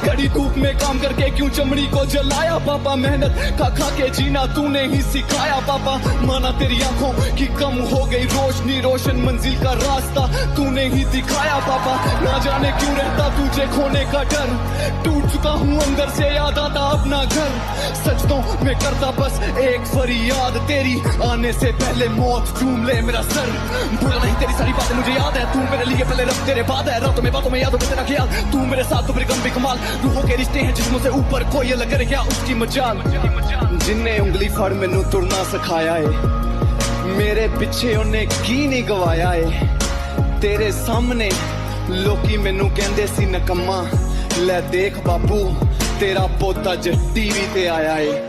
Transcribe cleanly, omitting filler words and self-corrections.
कड़ी धूप में काम करके क्यों चमड़ी को जलाया पापा, मेहनत खा खा के जीना तूने ही सिखाया पापा। माना तेरी आंखों की कम हो गई रोशनी, रोशन मंजिल का रास्ता तूने ही दिखाया पापा। ना जाने क्यों रहता तुझे खोने का डर, टूट चुका हूँ अंदर से, याद आता अपना घर। सजदों में करता बस एक फरियाद, तेरी आने से पहले मौत चूम ले मेरा सर। भूला नहीं तेरी सारी बातें मुझे याद है, तू मेरे लिए पहले रब तेरे बाद है। रातों में बातों में यादों में तेरा ख्याल, तू मेरे साथ तो फिर गम भी कमाल। रूहों के रिश्ते हैं जिस्मों से ऊपर, कोई अलग करे क्या उसकी मजाल। जिन्ने उंगली फड़ मैनू तुरना सिखाया है, मेरे पिछे उन्हें की नहीं गवाया है। तेरे सामने लोकी मैनू कहंदे सी नकम्मा, ले देख बापू तेरा पोता ज टीवी ते आया है।